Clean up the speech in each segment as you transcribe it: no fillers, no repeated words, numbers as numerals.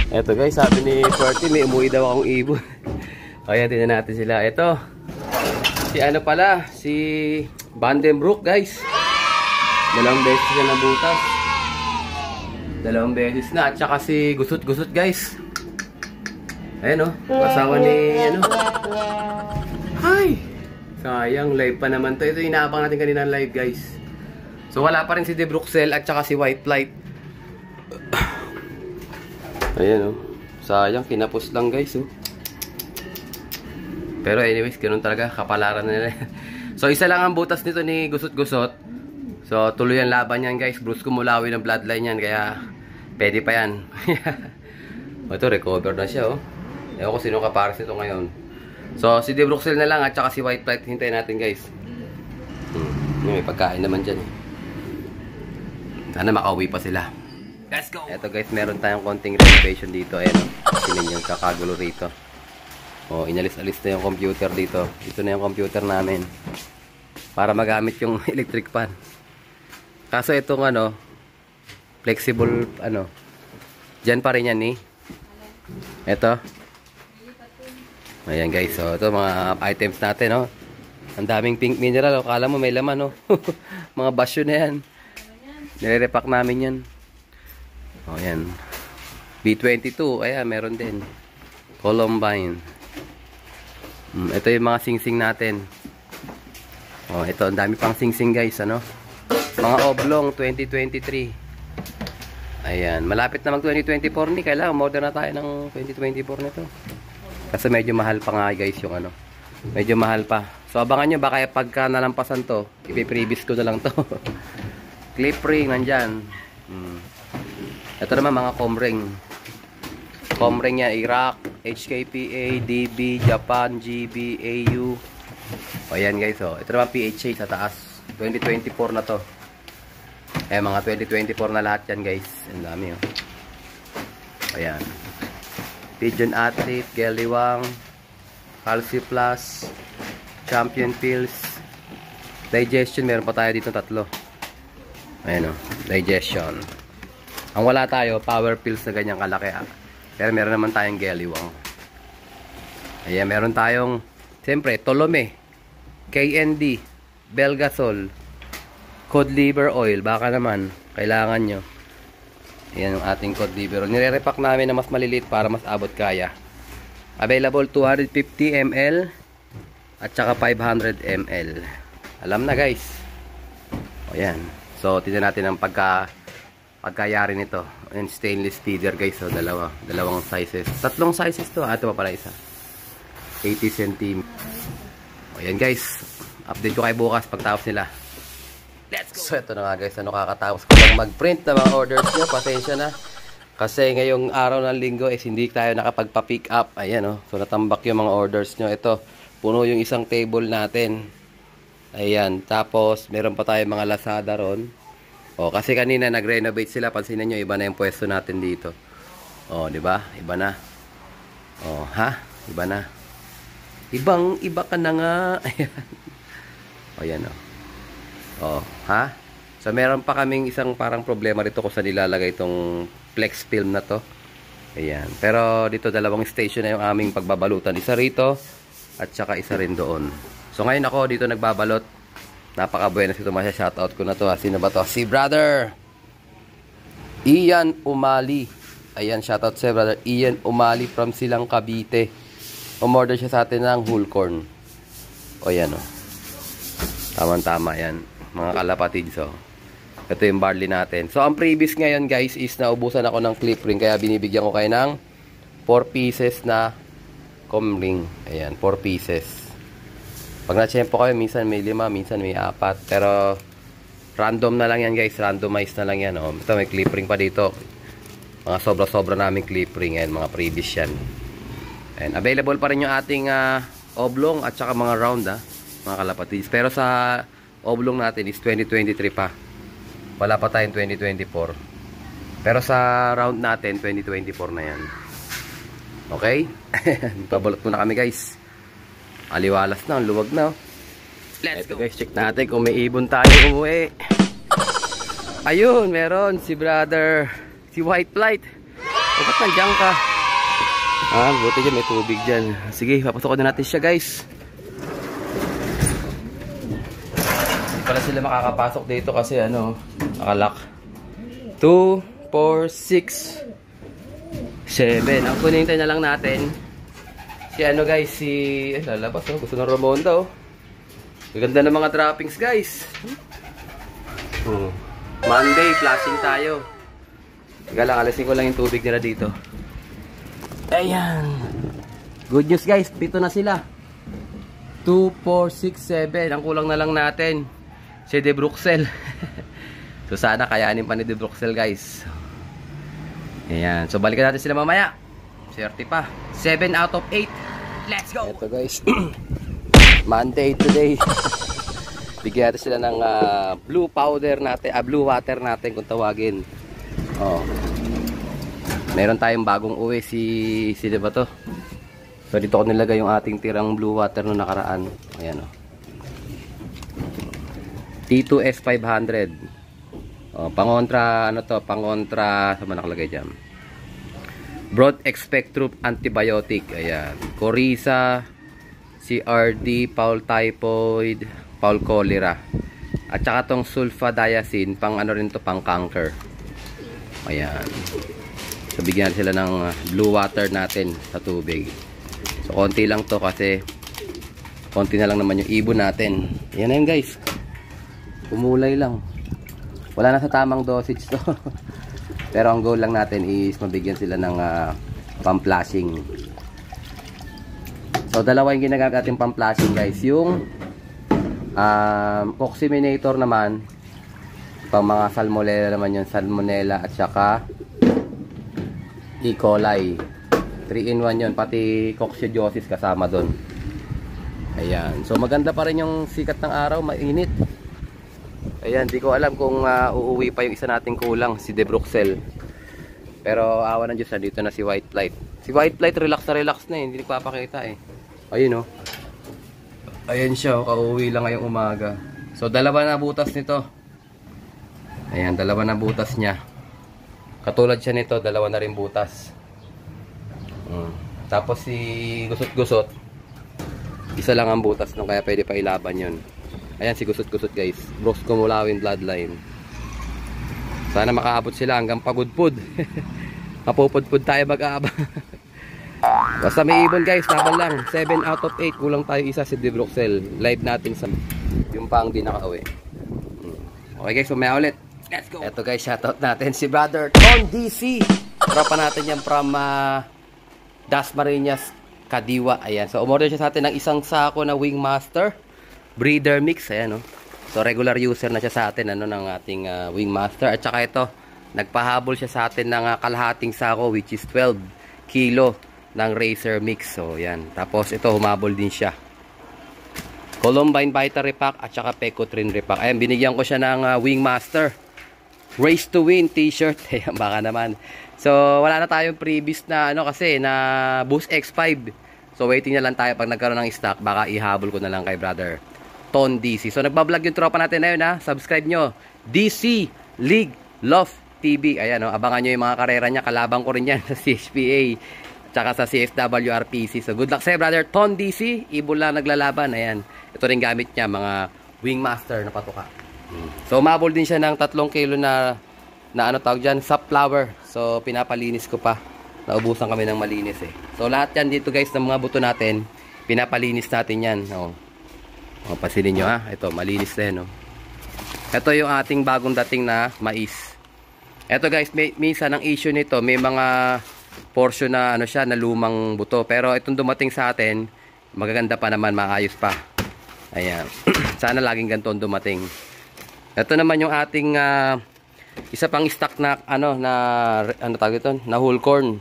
Eto guys, sabi ni Forty, may umuwi daw akong ibon. Ayan, tingnan natin sila. Eto, si ano pala, si Vandenbroek guys. Dalawang beses siya nabutas. Dalawang beses na. At saka si Gusot-Gusot guys. Ayan o, kasawa ni ano. Hi! Sayang, live pa naman to. Ito inaabang natin kanina live guys. So wala pa rin si De Bruxelles at saka si White Flight. Ayan o. Sayang, kinapos lang guys o. Pero anyways, ganoon talaga. Kapalaran nila. So isa lang ang butas nito ni Gusot-Gusot. So tuloy ang laban yan guys. Bruce Kumulawi ng bloodline yan. Kaya pwede pa yan. Ito, recover na siya o. Ewan ko sino kapares nito ngayon. So si De Bruxelles na lang at saka si White Flight. Hintayin natin guys. May pagkain naman dyan eh. Sana makauwi pa sila. Let's go! Eto guys, meron tayong konting renovation dito. Ayan o. Sinin yung kakagulo rito. O, inalis-alis na yung computer dito. Ito na yung computer namin. Para magamit yung electric fan. Kaso itong ano, flexible, ano, dyan pa rin yan eh. Ito. Ayan guys, so ito mga items natin, no. Ang daming pink mineral, o. Kala mo may laman, no. Mga basyo na yan. Nire-repack namin yan. O, ayan. B22, ayan, meron din. Columbine. Ito yung mga sing-sing natin. O, ito, ang dami pang sing-sing guys, ano. Mga oblong 2023. Ayan, malapit na mag 2024 ni. Kailangan modern na tayo ng 2024 nito. Kasi medyo mahal pa nga guys yung ano. Medyo mahal pa. So abangan nyo, baka pagka nalampasan to, ipiprevious ko na lang to. Clip ring nandyan. Ito naman mga comb ring. Comb ring yan, Iraq, HKPA, DB, Japan, GB, AU. O yan guys, oh. Ito naman PHA sa taas. 2024 na to. Eh mga 2024 na lahat yan guys. Ang dami oh. Ayan. Pigeon Athlete, Geliwang, Calci Plus, Champion Pills, Digestion, meron pa tayo dito tatlo. Ayan oh, Digestion. Ang wala tayo, Power Pills na ganyang kalaki ah. Pero meron naman tayong Geliwang. Ayan, meron tayong siyempre, Tolome, KND, Belgasol, cod liver oil, baka naman kailangan nyo. Ayan yung ating cod liver oil. Nire-repack namin na mas maliliit para mas abot kaya. Available 250 ml at saka 500 ml. Alam na guys. Ayan. So tignan natin ang pagkayari nito. Ayan, stainless feeder guys. So dalawang sizes. Tatlong sizes to. Ito pa pala isa. 80 cm. Ayan guys. Update ko kayo bukas pagtapos nila. Let's go! So ito na nga guys, ano kakatapos ko lang mag-print na mga orders nyo, pasensya na. Kasi ngayong araw ng linggo is hindi tayo nakapagpa-pick up. Ayan oh, so natambak yung mga orders nyo. Ito, puno yung isang table natin. Ayan, tapos meron pa tayo mga Lazada ron. O, kasi kanina nag-renovate sila, pansinin nyo, iba na yung pwesto natin dito. O, di ba? Iba na. O, ha? Iba na. Iba ka na nga. Ayan. O, yan o. Oh, ha? So meron pa kaming isang parang problema rito kung saan nilalagay itong flex film na to. Ayan. Pero dito dalawang station na yung aming pagbabalutan. Isa rito at saka isa rin doon. So ngayon ako dito nagbabalot. Napaka-buenas ito, masya-shoutout ko na to. Sino ba to? Si brother Ian Umali. Ayan, shoutout sa brother Ian Umali from Silang Cavite. Umorder siya sa atin ng whole corn. O yan o. Tama-tama yan. Mga kalapatid, so ito yung barley natin. So ang previous ngayon guys is naubusan ako ng clip ring, kaya binibigyan ko kayo ng 4 pieces na comb ring. Ayan, 4 pieces. Pag na-tsempo kayo, minsan may 5, minsan may 4, pero random na lang yan guys, randomized na lang yan oh. Ito may clip ring pa dito, mga sobra-sobra naming clip ring. Ayan, mga previous yan. Ayan, available pa rin yung ating oblong at saka mga round mga kalapatids. Pero sa oblong natin is 2023 pa. Wala pa tayong 2024. Pero sa round natin, 2024 na yan. Okay? Pabalot muna kami guys. Aliwalas na, ang luwag na. Let's go guys, check natin kung may ibon tayo umuwi. Ayun, meron si brother, si White Flight. O, ba't nandiyan ka? Buti dyan, may tubig dyan. Sige, papasukin na natin siya, guys. Hindi pala sila makakapasok dito kasi nakalock. 2, 4, 6, 7. Ang kunintay na lang natin si guys, lalabas gusto ng Ramonda Gaganda ng mga droppings, guys. Monday, flashing tayo. Teka lang, alisin ko lang yung tubig nila dito. Ayan. Good news, guys, 7 na sila. 2, 4, 6, 7. Ang kulang na lang natin si De Bruxelles. So sana kayanin pa ni De Bruxelles, guys. Ayan, so balikan natin sila mamaya. Swerte pa. 7 out of 8. Let's go! Ito, guys. Monday today. Bigyan natin sila ng blue powder natin, blue water natin kung tawagin. Meron tayong bagong uwi si diba to? So dito ko nilagay yung ating tirang blue water nung nakaraan. Ayan T2S 500. Pangontra, pangontra, saan ba nakalagay dyan? Broad spectrum antibiotic. Ayan. Coryza, CRD, Fowl typhoid, Fowl cholera. At saka tong sulfadiazine, pang rin to, pang cancer. Ayan. So bigyan sila ng blue water natin sa tubig. So konti lang to kasi konti na lang naman yung ibon natin. Ayan na yun, guys. Kumulay lang. Wala na sa tamang dosage to. Pero ang goal lang natin is mabigyan sila ng pang-flashing. So dalawa yung ginagamit natin pang-flashing, guys. Yung oxyminator naman, pang mga salmonella naman yun. Salmonella at saka E. coli. 3-in-1 yun. Pati coccidiosis kasama doon. Ayan. So maganda pa rin yung sikat ng araw. Mainit. Ayan, di ko alam kung uuwi pa yung isa nating kulang, si De Bruxelles. Pero awa ng Diyos, nandito na si White Flight. Si White Flight, relax na hindi nagpapakita Ayun Ayan siya, kauwi lang ngayong umaga. So, dalawa na butas nito. Ayan, dalawa na butas niya. Katulad siya nito, dalawa na rin butas. Tapos si gusot-gusot, isa lang ang butas nung kaya pwede pa ilaban yun. Ayan si gusot-gusot, guys. Brooks Kumulawin bloodline. Sana makaabot sila hanggang pagudpud. Mapupudpud tayo mag-aabang. Basta may ibon, guys. Laban lang. 7 out of 8. Kulang tayo isa si De Bruxelles. Live natin sa yung pang di nakauwi. Okay, guys. Umaya ulit. Let's go. Eto, guys. Shoutout natin si brother Ton DC. Tropa natin yan from Dasmariñas, Kadiwa. Ayan. So umorder siya sa atin ng isang sako na Wingmaster breeder mix. Ayan So regular user na siya sa atin ng ating Wingmaster. At saka ito, nagpahabol siya sa atin ng kalahating sako, which is 12 kilo ng Racer mix. So yan. Tapos ito, humabol din siya. Columbine Vita Repack at saka Pecotrin Repack. Ayan, binigyan ko siya ng Wingmaster Race to Win t-shirt. Ayan, baka naman. So wala na tayong previous na kasi na Boost X5. So waiting na lang tayo pag nagkaroon ng stock. Baka ihabol ko na lang kay brother Ton DC. So nagbablog yung tropa natin na yun Subscribe nyo. DC League Love TV. Ayan abangan nyo yung mga karera niya. Kalabang ko rin yan sa CHPA. Tsaka sa CFW RPC. So good luck sa'yo brother Ton DC. Ibon lang naglalaban. Ayan. Ito rin gamit niya. Mga Wingmaster na patuka. So umabol din siya ng 3 kilo na tawag dyan, sunflower. So pinapalinis ko pa. Naubusan kami ng malinis So lahat yan dito, guys, ng mga buto natin, pinapalinis natin yan. Pansinin nyo ito, malinis na yan Ito yung ating bagong dating na mais. Ito, guys, minsan ang issue nito, may mga portion na siya, na lumang buto. Pero itong dumating sa atin, magaganda pa naman, maayos pa. Ayan. Sana laging ganito dumating. Ito naman yung ating isa pang stock na tawag ito, na whole corn.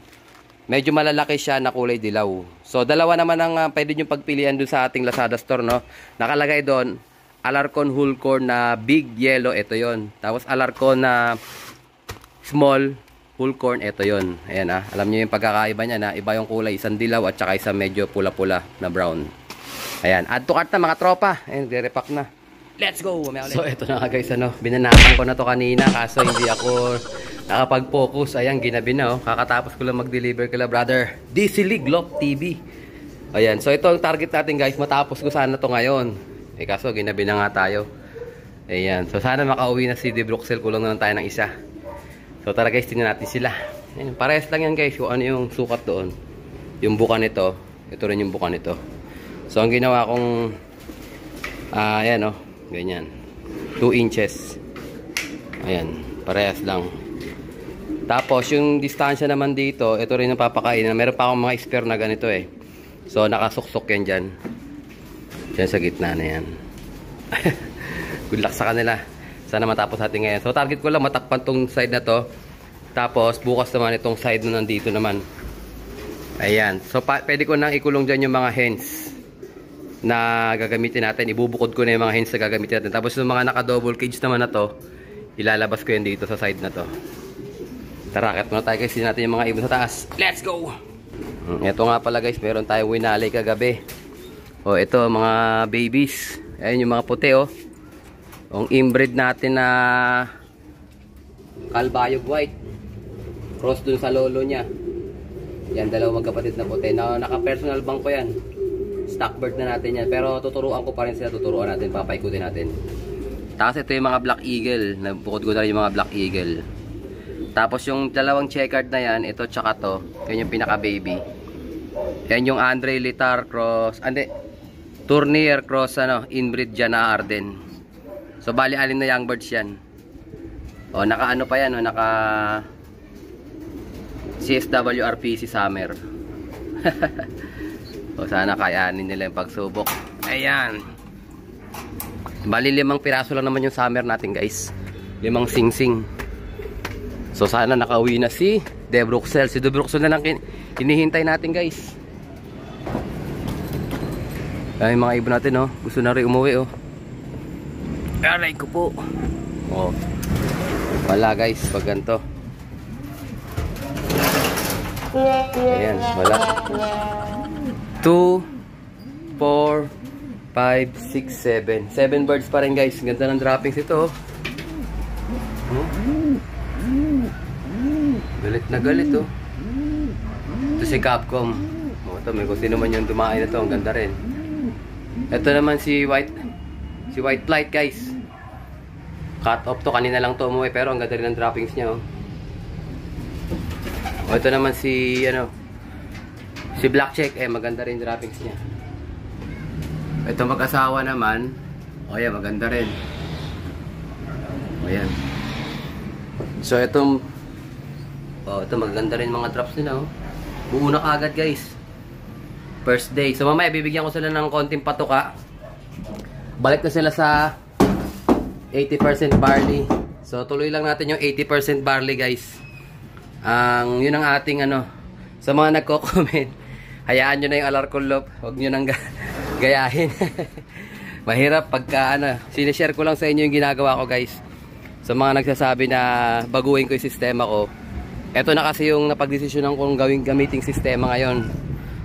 Medyo malalaki siya na kulay dilaw. So dalawa naman ang pwede nyo pagpilian dun sa ating Lazada store Nakalagay doon Alarcon whole corn na big yellow, ito yon. Tapos Alarcon na small whole corn, ito yon. Ayan alam niyo yung pagkakaiba niya iba yung kulay, isang dilaw at saka isang medyo pula-pula na brown. Ayan, add to cart na mga tropa. Ayan, re-repack na. Let's go! So, ito na nga guys, binanakan ko na to kanina kaso hindi ako nakapag-focus. Ayan, ginabi na, oh. Kakatapos ko lang mag-deliver kila brother DC League Lop TV. Ayan, so ito ang target natin guys. Matapos ko sana to ngayon. Eh, kaso ginabi na nga tayo. Ayan, so sana makauwi na si De Bruxelles. Kulang na lang tayo ng isa. So, tara guys, tingnan natin sila. Ayan, parehas lang yan guys kung ano yung sukat doon. Yung buka nito, ito rin yung buka nito. So, ang ginawa kong ayan, oh. Ganyan. 2 inches. Ayan. Parehas lang. Tapos, yung distansya naman dito, ito rin ang papakain. Meron pa akong mga spare na ganito eh. So, nakasuksok yan dyan. Dyan sa gitna na yan. Good luck sa kanila. Sana matapos natin ngayon. So, target ko lang matakpan tong side na to. Tapos, bukas naman itong side na nandito naman. Ayan. So, pwede ko nang ikulong dyan yung mga hens na gagamitin natin. Ibubukod ko na yung mga hens na gagamitin natin. Tapos yung mga naka-double cage naman na to, ilalabas ko yan dito sa side na to. Tara, akit muna tayo guys. Hindi natin yung mga ibon sa taas. Let's go! Ito nga pala guys, meron tayo winalay kagabi. O, ito mga babies. Ayan yung mga puti, oh. Yung inbreed natin na Kalbayog White. Cross dun sa lolo niya. Yan, dalawang magkapatid na puti. Naka-personal bank ko yan. Stock bird na natin yan. Pero tuturuan ko pa rin sila. Tuturuan natin. Papaikutin natin. Tapos ito yung mga Black Eagle. Nabukod ko na rin yung mga Black Eagle. Tapos yung dalawang checkered na yan. Ito tsaka to. Yan yung pinaka baby. Yan yung Andre Litar cross. Tournier cross inbreed dyan na Arden. So bali alin na young birds yan. O naka ano pa yan. O naka CSW RPC Summer. O sana kayanin nila yung pagsubok. Ayan. Bali 5 piraso lang naman yung summer natin guys. 5 sing-sing. So sana nakauwi na si De Bruxelles. Si De Bruxelles na lang hinihintay natin guys. Ay mga ibon natin oh. Gusto na rin umuwi oh. Aray ko po. Oh. Wala guys pag ganito. Ayan wala. 2, 4, 5, 6, 7. 7 birds pa rin guys. Ganda ng droppings ito. Galit na galit oh. Ito si Capcom. Ito may kung sino man yung dumain na ito. Ang ganda rin. Ito naman si White Flight guys. Cut off to. Kanina lang to umuwi. Pero ang ganda rin ng droppings niya oh. Ito naman si si Black Check, maganda rin droppings niya. Ito mag-asawa naman. O yan, maganda rin. O yan. So ito maganda rin mga drops nila. Oh. Buo na kaagad guys. First day. So mamaya bibigyan ko sila ng konting patuka. Balik na sila sa 80% barley. So tuloy lang natin yung 80% barley guys. Yun ang ating sa mga nagko-comment. Hayaan nyo na yung Alarcon Lop. Huwag nyo nang gayahin. Mahirap pagka sinishare ko lang sa inyo yung ginagawa ko guys. Sa mga nagsasabi na baguhin ko yung sistema ko. Eto na kasi yung napagdesisyonan kong gamiting sistema ngayon.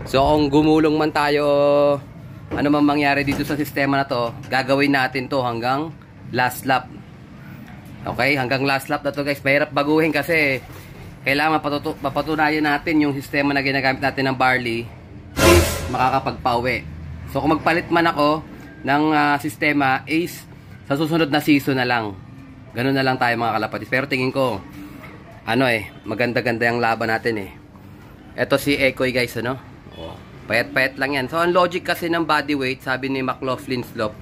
So kung gumulong man tayo, ano man mangyari dito sa sistema na to, gagawin natin to hanggang last lap. Okay, hanggang last lap na to guys. Mahirap baguhin kasi kailangan mapatunayan natin yung sistema na ginagamit natin ng barley is makakapagpauwi. So kung magpalit man ako ng sistema is sa susunod na season na lang. Ganun na lang tayo mga kalapatis. Pero tingin ko maganda-ganda yung laban natin eh. Ito si Ekoy guys Oh, payat-payat lang yan. So ang logic kasi ng body weight, sabi ni McLaughlin Slope,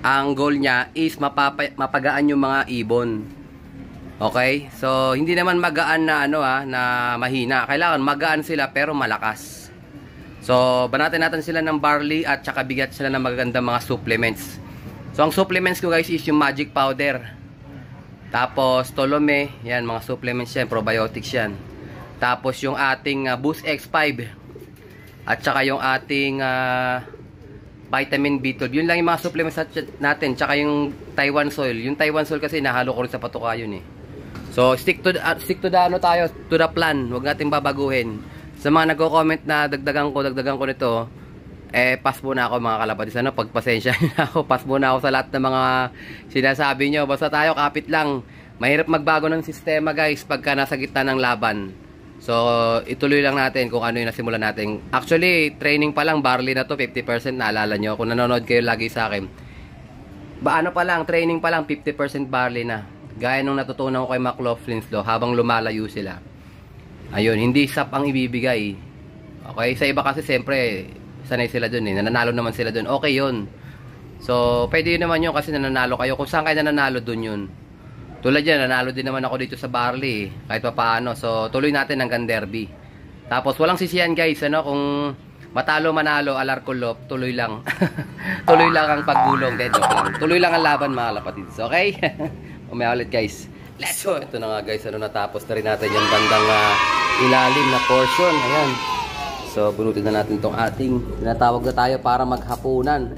ang goal niya is mapagaan yung mga ibon. Okay? So, hindi naman magaan na na mahina. Kailangan magaan sila pero malakas. So, banatin natin sila ng barley at saka bigyan sila ng magagandang mga supplements. So, ang supplements ko guys is yung magic powder. Tapos, Tolome. Yan, mga supplements yan. Probiotics yan. Tapos, yung ating Boost X5. At saka yung ating vitamin B12. Yun lang yung mga supplements natin. Tsaka yung Taiwan soil. Yung Taiwan soil kasi nahalo ko rin sa patuka yun eh. So, stick to the plan. Huwag natin babaguhin. Sa mga nagko-comment na dagdagan ko nito, pass muna ako mga kalapatid. Ano, pagpasensya na ako. Pass muna ako sa lahat ng mga sinasabi nyo. Basta tayo, kapit lang. Mahirap magbago ng sistema guys pagka nasa gitna ng laban. So, ituloy lang natin kung ano yung nasimulan natin. Actually, training pa lang, barley na to, 50%, naalala nyo. Kung nanonood kayo lagi sa akin. Ano pa lang, training pa lang, 50% barley na. Gaya nung natutunan ko kay McLaughlin's Law habang lumalayo sila. Ayun, hindi sap ang ibibigay. Okay, sa iba kasi siyempre, sanay sila dun eh. Nananalo naman sila dun. Okay yun. So, pwede yun naman yun kasi nananalo kayo. Kung saan kayo nananalo dun yun. Tulad yan, nanalo din naman ako dito sa barley. Kahit pa paano. So, tuloy natin hanggang derby. Tapos, walang sisiyan guys. Ano, kung matalo manalo, alarkulop, tuloy lang. Tuloy lang ang paggulong. Joke lang. Tuloy lang ang laban mga kapatids. Okay? Umaya ulit guys. Let's go! Ito na nga guys. Ano, natapos na rin natin yung bandang ilalim na portion. Ayan. So, bunutin na natin itong ating tinatawag na tayo para maghapunan.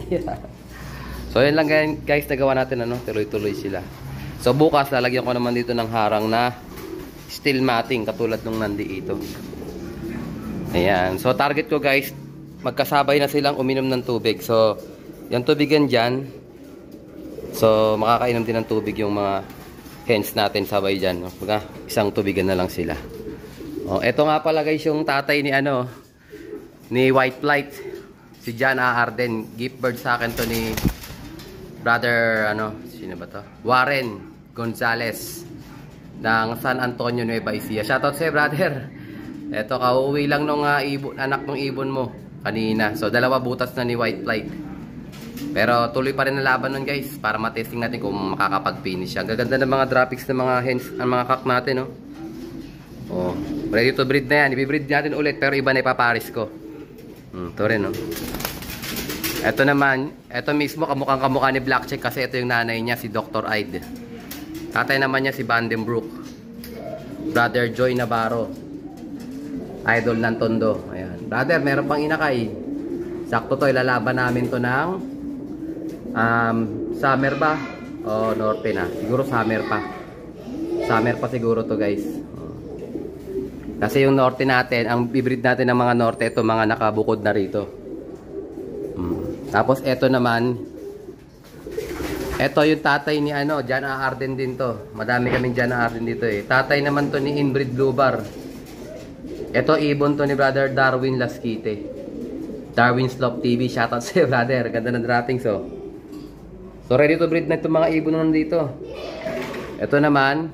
So, yun lang guys. Nagawa natin ano. Tuloy-tuloy sila. So, bukas lalagyan ko naman dito ng harang na steel matting katulad nung nandiito. Ayan. So, target ko guys, magkasabay na silang uminom ng tubig. So, yung tubigan dyan. So, makakainom din ng tubig yung mga hens natin sabay dyan. Baga, isang tubigan na lang sila. Oh, eto nga pala guys yung tatay ni ano, ni White Flight. Si John A. Arden. Gift bird sa akin to ni brother, ano, sino ba to? Warren Gonzales ng San Antonio, Nueva Ecija. Shoutout sa'yo brother. Eto, kauwi lang nung anak ng ibon mo kanina. So, 2 butas na ni White Flight. Pero tuloy pa rin ang laban nun guys para matesting natin kung makakapag-finish siya. Gaganda ng mga graphics ng mga hens, ang mga cock natin, no? Oh, ready to breed na yan. Ibibreed natin ulit pero iba na ipaparis ko. Ito rin, no? Ito naman, ito mismo kamukha ni Black Check kasi ito yung nanay niya, si Dr. Ide. Tatay naman niya si Vandenbroek. Brother Joy Navarro. Idol ng Tondo. Ayan. Brother, meron pang inakay. Sakto to, ilalaban namin to ng summer ba? O norte na. Siguro summer pa. Summer pa siguro to guys. Kasi yung norte natin, ang bibreed natin ng mga norte, ito mga nakabukod na rito. Tapos ito naman, ito yung tatay ni ano, John A. Arden din to. Madami kaming John A. Arden dito eh. Tatay naman to ni Inbreed Blue Bar. Ito ibon to ni brother Darwin Lasquite. Darwin Slope TV, shoutout sa'yo brother. Ganda ng droppings oh. So ready to breed na itong mga ibon nandito. Ito naman,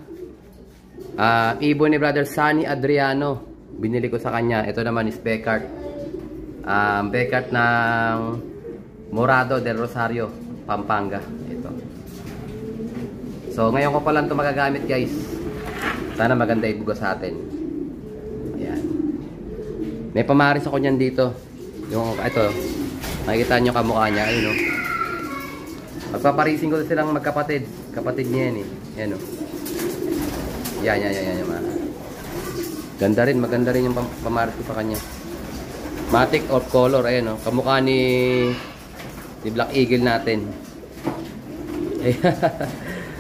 ibon ni brother Sunny Adriano. Binili ko sa kanya. Ito naman is Beckart. Beckart ng Morado del Rosario, Pampanga. Ito. So ngayon ko pa lang ito magagamit guys. Sana maganda ibuga sa atin. Ayan. May pamaris ako niyan dito. Yung ito. Nakikita nyo kamukha niya. Ayun o. Magpaparisin ko silang magkapatid. Kapatid niya yan eh. Yan o. Yan. Ganda rin. Maganda rin yung pamaris ko pa kanya. Matic or color. Ayan o. Kamukha ni Black Eagle natin.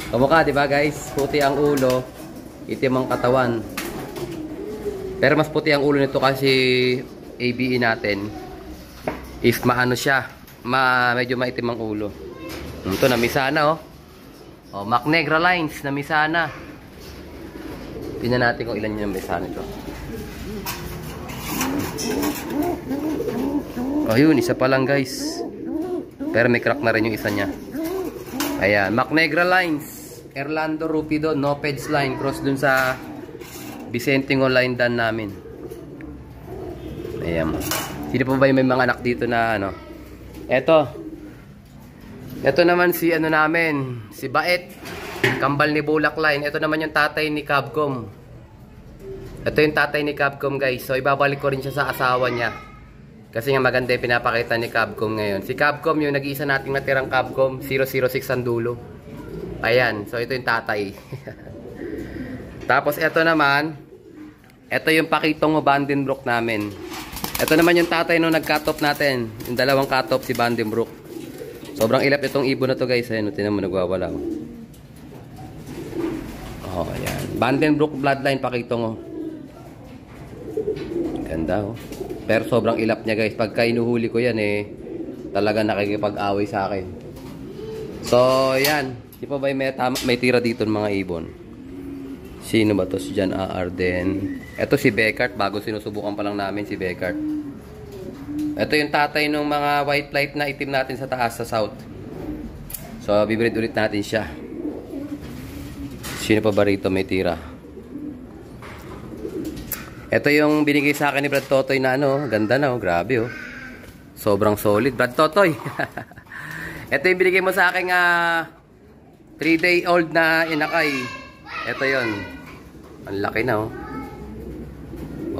Kamukha diba guys? Puti ang ulo. Itim ang katawan. Pero mas puti ang ulo nito kasi ABE natin is maano siya, medyo maitim ang ulo. Ito namisana oh. Oh, Macnegra lines namisana. Tingnan natin kung ilan yung namisana ito. Oh, yun isa pa lang guys. Pero may crack na rin yung isa niya. Ayan, Macnegra lines, Erlando Rupido, no peds line, cross dun sa Vicentino line dan namin. Ayan. Sino pa ba yung may mga anak dito na ano? Eto. Ito naman si ano namin, si Baet. Kambal ni Bulak line. Ito naman yung tatay ni Capcom. Ito yung tatay ni Capcom guys. So ibabalik ko rin siya sa asawa niya. Kasi nga maganda yung pinapakita ni Capcom ngayon. Si Capcom yung nag-iisa nating natirang Capcom 006 ang dulo. Ayan. So ito yung tatay. Tapos ito naman, ito yung pakitong Vandenbroek namin. Ito naman yung tatay nung nag-cut-off natin. Yung dalawang cut-off si Vandenbroek. Sobrang ilap itong ibon na to guys. Ayan, tinan mo nagwawala. Oh, ayan. Vandenbroek bloodline pakitong oh. Ganda oh. Pero sobrang ilap niya guys. Pagka inuhuli ko yan talaga nakikipag-away sa akin. So, yan. Di pa ba may tira dito ng mga ibon? Sino ba to? Si John Arden. Ito si Beckart. Bago sinusubukan pa lang namin si Beckart. Ito yung tatay ng mga white light na itim natin sa taas, sa south. So, bibreed ulit natin siya. Sino pa ba rito may tira? Ito yung binigay sa akin ni Brad Totoy na ganda na grabe Sobrang solid, Brad Totoy. Ito yung binigay mo sa akin 3-day-old na inakay. Ito yon. Ang laki na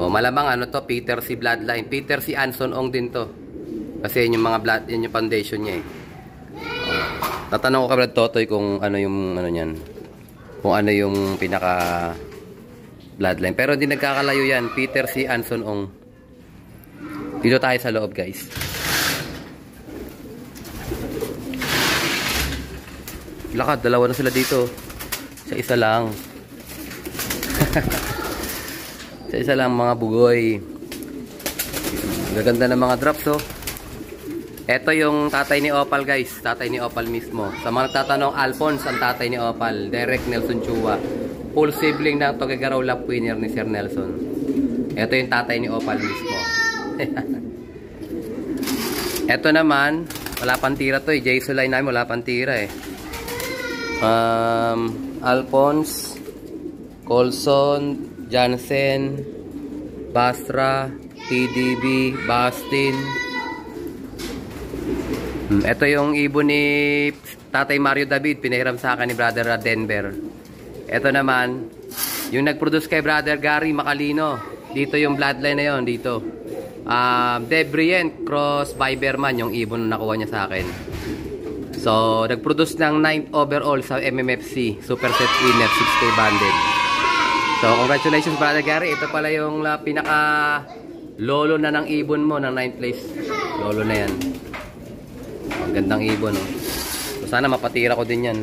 malamang to, Peter C. Bloodline. Peter C. Anson Ong din to. Kasi yun yung mga yun yung foundation niya Tatanong ko kay Brad Totoy kung ano yung niyan. Kung ano yung pinaka bloodline. Pero hindi nagkakalayo yan. Peter C. Anson Ong. Dito tayo sa loob guys. Lakad, dalawa na sila dito. Sa isa lang. Sa isa lang mga bugoy. Gaganda ng mga drops Ito yung tatay ni Opal guys. Tatay ni Opal mismo. Sa mga nagtatanong, Alphonse ang tatay ni Opal. Derek Nelson Chua. Full sibling ng Tugigaraw Lap winner ni Sir Nelson. Ito yung tatay ni Opal mismo. Ito naman, wala pang tira to Jason line namin, wala pang tira Alphonse, Colson, Jansen, Basra, TDB, Bastin. Ito yung ibon ni Tatay Mario David, pinahiram sa akin ni Brother Denver. Ito naman, yung nag-produce kay Brother Gary Macalino. Dito yung bloodline na yon dito. Debrient Cross Viberman, yung ibon na nakuha niya sa akin. So, nag-produce ng 9th overall sa MMFC Superset Winner 6K banded. So, congratulations Brother Gary. Ito pala yung pinaka lolo na ng ibon mo ng 9th place. Lolo na yan. Ang gandang ibon So, sana mapatira ko din yan.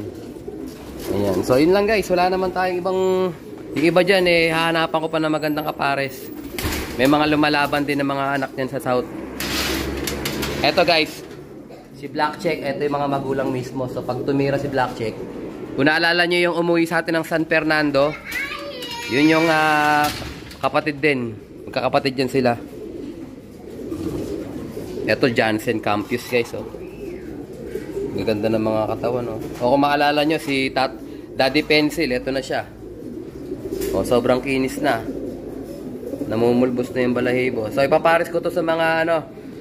Ayan. So, yun lang guys. Wala naman tayong ibang yung iba dyan hahanapan ko pa na magandang kapares. May mga lumalaban din ng mga anak niyan sa south. Eto guys, si Black Check. Eto yung mga magulang mismo. So, pag tumira si Black Check, kung naalala nyo yung umuwi sa atin ng San Fernando, yun yung kapatid din. Magkakapatid yan sila. Eto Jansen Campus guys Gaganda ng mga katawan O kung maalala nyo si Daddy Pencil, ito na siya sobrang kinis na. Namumulbos na yung balahibo. So ipapares ko to sa mga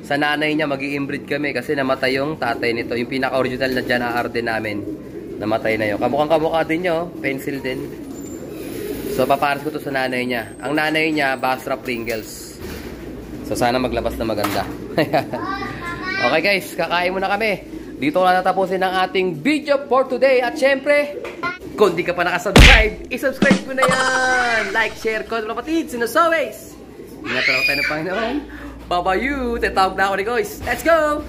sa nanay niya, mag-i-inbreed kami kasi namatay yung tatay nito, yung pinaka-original na John Arden namin. Namatay na yun. Kamukhang-kamukha din nyo, pencil din. So papares ko to sa nanay niya. Ang nanay niya, Basra Pringles. So sana maglabas na maganda. Okay guys, kakain muna kami. Dito na natapusin ang ating video for today. At syempre, kung di ka pa nakasubscribe, isubscribe mo na yan. Like, share, comment, kapatid. As always, ingat lang tayo ng Panginoon. Bye-bye you. Tatawag na ako ni guys. Let's go!